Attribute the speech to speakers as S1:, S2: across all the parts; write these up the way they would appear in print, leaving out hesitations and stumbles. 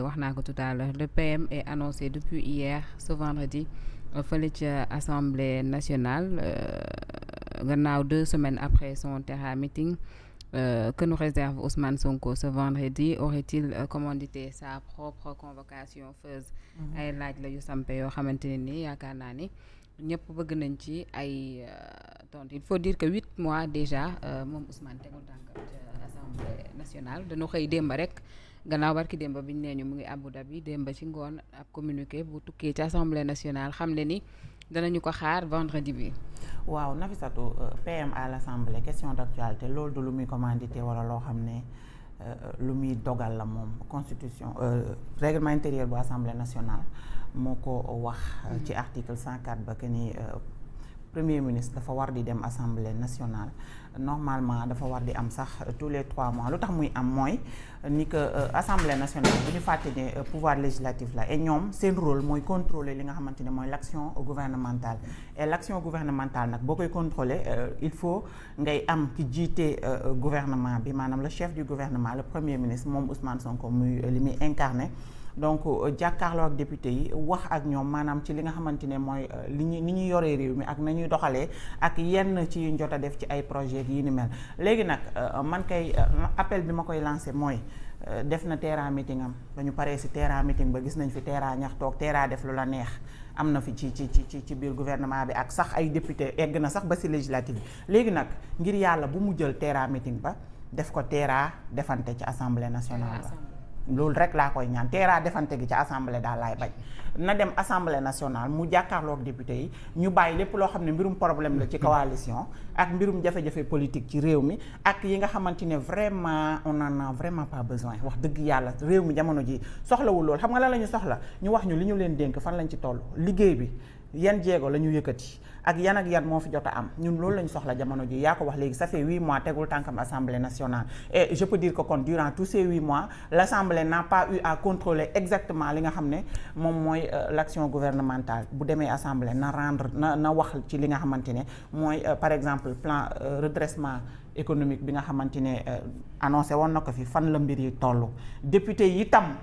S1: wax naa ko tout à l'heure le PM est annoncé depuis hier ce vendredi fële ca Assemblée nationale gannaaw 2 semaines après son Terra meeting que nous réserve Ousmane Sonko ce vendredi aurait-il commandité sa propre convocation feuse ay laaj la yu sampe yoo xamante ne ni yaakaar naa ni ñëpp bëgg nañ ci ay tontu il faut dire que 8 mois déjà moom Ousmane tegul tànkam ca Assemblée nationale dañu xëy démb rek gannaaw barki démb biñ nee ñu mu ngi Abu Dhabi démb ci ngoon ab communiqué bu tukkee ci Assemblée nationale xam le ni danañu ko xaar vendredi bi.
S2: waaw Nafissatou PM à l'Assemblée question d'actualité loolu du lu muy commandité wala loo xam ne lu muy dogal la moom constitution règlement intérieur bu Assemblée nationale moo ko wax ci article 104 ba que ni premier ministre dafa war di dem Assemblée nationale normalement dafa war di am sax tous les 3 mois lu tax muy am mooy ni que Assemblée nationale bu ñu fàtte ne pouvoir législatif la et ñoom seen rôle mooy contrôler li nga xamante ne mooy l'action gouvernementale et l'action gouvernementale nag boo koy contrôler il faut ngay am ki jiite gouvernement bi maanaam le chef du gouvernement le premier ministre moom Ousmane Sonko muy li muy incarné donc jàkkaarloo ak député yi wax ak ñoom maanaam ci li nga xamante ne mooy ni ñuy yoree réew mi ak nañuy doxalee ak yenn ci yuñ jot a def ci ay projet yi ni mel léegi nag man kay appel bi ma koy lancé mooy def na Terra meeting am ba ñu paree si Terra meeting ba gis nañ fi Terra ñax toog Terra def lu la neex am na fi ci biir gouvernement bi ak sax ay député egg na sax ba si législative bi léegi nag ngir yàlla bu mu jël Terra meeting ba def ko Terra defante ci assemblée nationale ba loolu rek laa koy ñaan Terra defante gi ci assemblée daal laay bañ na dem assemblée nationale mu jàkkaarloog député yi ñu bàyyi lépp loo xam ne mbirum problème la ci coalition ak mbirum jafe-jafe politique ci réew mi ak yi nga xamante ne vraiment on en a vraiment pas besoin wax dëgg yàlla réew mi jamono ji soxlawul loolu xam nga lan la ñu soxla ñu wax ñu li ñu leen dénk fan lañ ci toll liggéey bi yan jéego la ñu yëkkati ak yan moo fi jot a am ñun loolu lañu soxla jamono ji yaa ko wax léegi ça fait 8 mois tegul tànkam assemblée nationale et je peux dire que kon durant tous ces 8 mois l'assemblée n'a pas eu à contrôler exactement li nga xam ne moom mooy l'action gouvernementale bu demee assemblée na wax ci li nga xamante ne mooy par exemple plan redressement économique bi nga xamante ne annoncé woon na ko fi fan la mbir yi toll député yi tam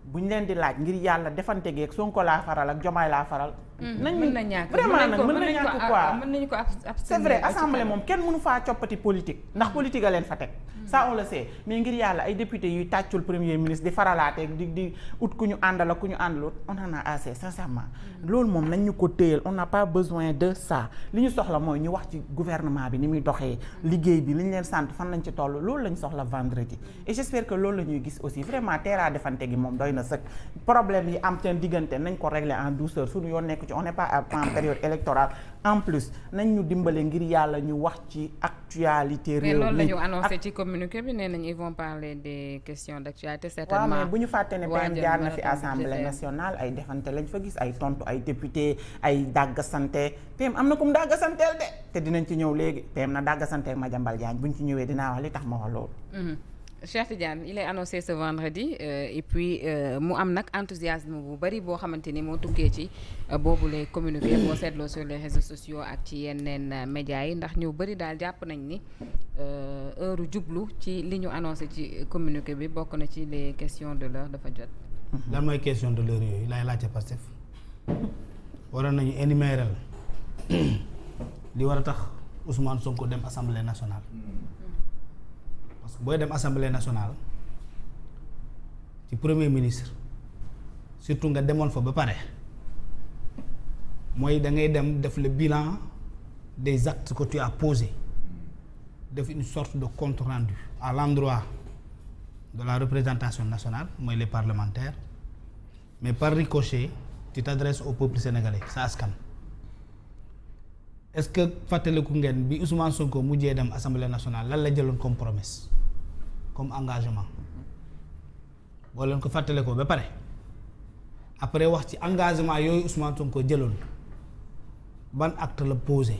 S2: bu ñu leen di laaj ngir yàlla defante geeg Sonko laa faral ak Jomaay laa faral.
S1: mën na ñàkk
S2: vraiment nag mën na ñàkk quoi
S1: mën nañu ko
S2: c'est vrai assemblée moom kenn mënu faa coppati politique ndax politique a leen fa teg. ça on le sait mais ngir yàlla ay député yuy tàccul premier ministre di faralaateeg di ut ku ñu àndal ak ku ñu àndalut on en a assez sincèrement. loolu moom nañ ñu ko téyel on n'a pas besoin de ça li ñu soxla mooy ñu wax ci gouvernement bi ni muy doxee. liggéey bi li ñu leen sant fan lañ ci toll loolu lañ soxla vendredi. et j'espère que loolu la ñuy gis aussi vraiment Terra defante gi moom doy na sëkk problème yi am seen diggante nañ ko régler en douceur suñu yoon nekk ci on n'est pas en période électorale en plus nañ ñu dimbale ngir yàlla ñu wax ci actualité réew mi.
S1: mais loolu la ñu annoncé ci communiqué bi nee nañ ils vont parler des questions d'actualité certainement.
S2: waaw mais bu ñu fàtte ne PM jaar na fi assemblée nationale ay defante lañ fa gis ay tontu ay député ay dàggasante PM am na ku mu dàggasanteel de te dinañ ci ñëw léegi PM na dàggasanteel Madiambal Diagne buñ ci ñëwee dinaa wax li tax ma wax loolu.
S1: Cheikh Tidiane il est annoncé ce vendredi et puis mu am nag enthousiasme bu bari boo xamante ni moo tukkee ci boobu lay communiqué boo seetloo sur les réseaux sociaux ak ci yeneen médias yi ndax ñu bari daal jàpp nañ ni heure jublu ci li ñu annoncé ci communiqué bi bokk na ci les questions de l'heure dafa jot.
S3: lan mooy question de l'heure yooyu laay laajte Pastef waroon nañu énumérer li war a tax Ousmane Sonko dem assemblée nationale. parce que booy dem assemblée nationale ci premier ministre surtout nga demoon fa ba pare mooy da ngay dem def le bilan des actes que tu as posés def une sorte de compte rendu à l'endroit de la représentation nationale mooy les parlementaires mais par ricochet tu t'adresses au peuple sénégalais sa askan. est-ce que fàttaliku ngeen bi Ousmane Sonko mujjee dem assemblée nationale lan la jëloon comme promesse comme engagement boo leen ko fàttale ko ba pare après wax ci engagement yooyu Ousmane Sonko jëloon ban acte la posé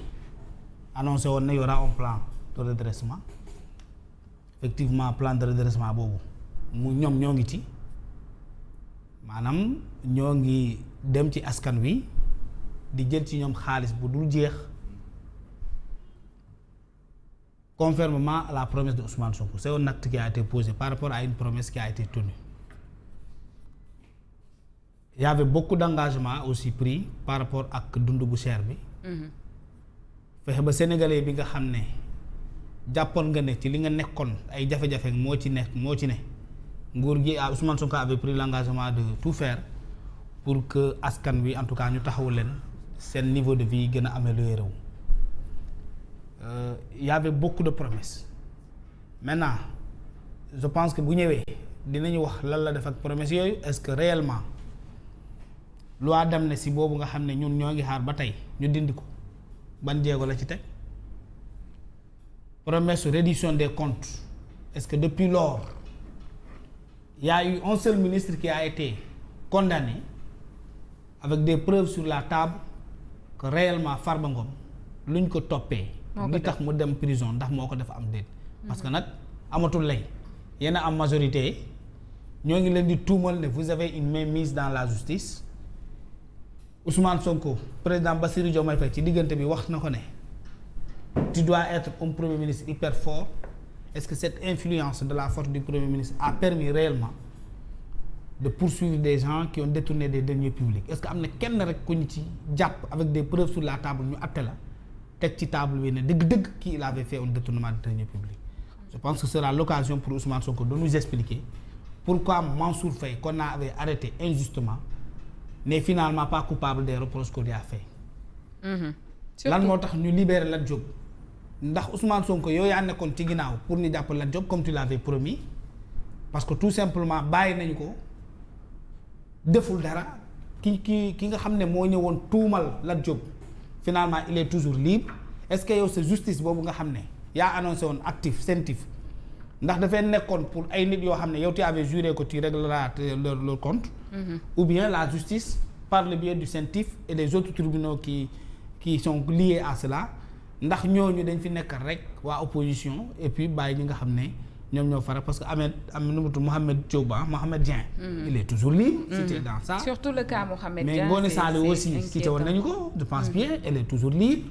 S3: annoncé woon na y aura un plan de redressement effectivement plan de redressement boobu mu ñoom ñoo ngi ci maanaam ñoo ngi dem ci askan wi di jël ci ñoom xaalis bu dul jeex conformément à la promesse de Ousmane Sonko c'est un acte qui a été posé par rapport à une promesse qui a été tenue y avait beaucoup d'engagement aussi pris par rapport ak dund bu cher bi. fexe ba sénégalais bi nga xam ne jàppoon nga ne ci li nga nekkoon ay jafe-jafe moo ci ne nguur gi Ousmane Sonko avait pris l'engagement de tout faire pour que askan wi en tout cas ñu taxawu leen seen niveau de vie gën a amélioré wu. Y avait beaucoup de promesses maintenant je pense que bu ñëwee dinañu wax lan la def ak promesses yooyu est-ce que réellement loi d'amnistie boobu nga xam ne ñun ñoo ngi xaar ba tey ñu dindi ko ban jéego la ci teg promesse réduction des comptes est-ce que depuis lors il y a eu un seul ministre qui a été condamné avec des preuves sur la table que réellement Farba Ngom luñ ko toppee li tax mu dem prison ndax moo ko def am déet parce que nag amatul lay yéen a am majorité ñoo ngi leen di tuumal ne vous avez une mainmise dans la justice Ousmane Sonko président Bassirou Diomaye Faye ci diggante bi wax na ko ne tu dois être un premier ministre hyper fort est-ce que cette influence de la force du premier ministre a permis réellement de poursuivre des gens qui ont détourné des deniers publics est-ce que am na kenn rek ku ñu ci jàpp avec des preuves sur la table ñu atte la teg ci table bi ne dëgg-dëgg kii il avait fait un détournement de deniers publics je pense que ce sera l'occasion pour Ousmane Sonko de nous expliquer pourquoi Mansour Faye qu'on avait arrêté injustement n'est finalement pas coupable des reproches qu'on lui a fait. lan moo tax ñu libérer Lat Diop ndax Ousmane Sonko yow yaa nekkoon ci ginnaaw pour ñu jàpp Lat Diop comme tu l'avais promis parce que tout simplement bàyyi nañu ko deful dara ki nga xam ne moo ñëwoon tuumal Lat Diop finalement il est toujours libre est-ce que yow sa justice boobu nga xam ne yaa annoncé woon actif sentif ndax dafay nekkoon pour ay nit yoo xam ne yow tu avais juré que tu régleras leur compte. Ou bien la justice par le biais du CENTIF et des autres tribunaux qui sont liés à cela ndax ñooñu dañ fi nekk rek waa opposition et puis bàyyi ñi nga xam ne ñoom ñoo fara parce que Mohamed Dieng. Il est toujours libre. C'était dans ça.
S1: Surtout le cas Mohamed Dieng.
S3: Mais Ngoné Saliou aussi cité woon nañu ko je pense bien elle est toujours libre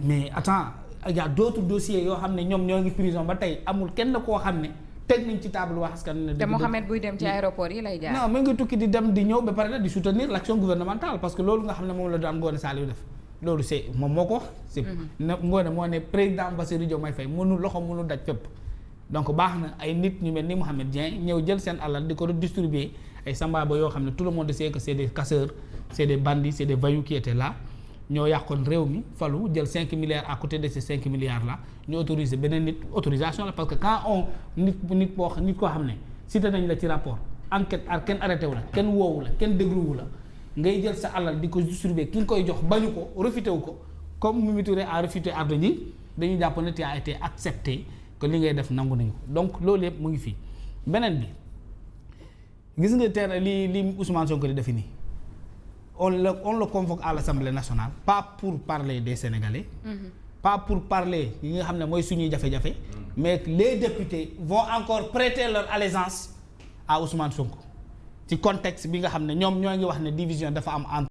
S3: mais attends il y a d'autres dossiers yoo xam ne ñoom ñoo ngi prison ba tey amul kenn koo xam ne teg nañ ci table wax askan ne.
S1: te Mohamed buy dem ci aéroport yi lay jaar.
S3: non mu ngi tukki di dem di ñëw ba pare nag di soutenir l'action gouvernementale parce que loolu nga xam ne moom la daan Ngoné Saliou def loolu c'est moom moo ko wax. c'est Ngoné moo ne président Bassirou Diomaye Faye mënul daj fépp. donc baax na ay nit ñu mel ni Mohamed Dieng ñëw jël seen alal di ko redistribuer ay sambaba yoo xam ne tout le monde sait que c'est des casseurs c'est des bandits c'est des voyous qui étaient là. ñoo yàqoon réew mi falu jël 5 milliards à côté de ces 5 milliards là ñu autoriser beneen nit autorisation la parce que quand nit koo xam ne cité nañ la ci rapport enquête kenn arrêté wu la kenn woowu la kenn dégluwu la ngay jël sa alal di ko distribuer ki nga koy jox bañu ko refusé wu ko comme Mimi Touré a refusé Ardo Gningue dañuy jàpp ne tu as été accepté que li ngay def nangu nañu ko donc loolu yëpp mu ngi fii beneen bi gis nga teel li Ousmane Sonko di defi nii on le convoque à l'Assemblée nationale pas pour parler des Sénégalais pas pour parler yi nga xam ne mooy suñuy jafe-jafe mais les députés vont encore prêter leur allégeance à Ousmane Sonko ci contexte bi nga xam ne ñoom ñoo ngi wax ne division dafa am entre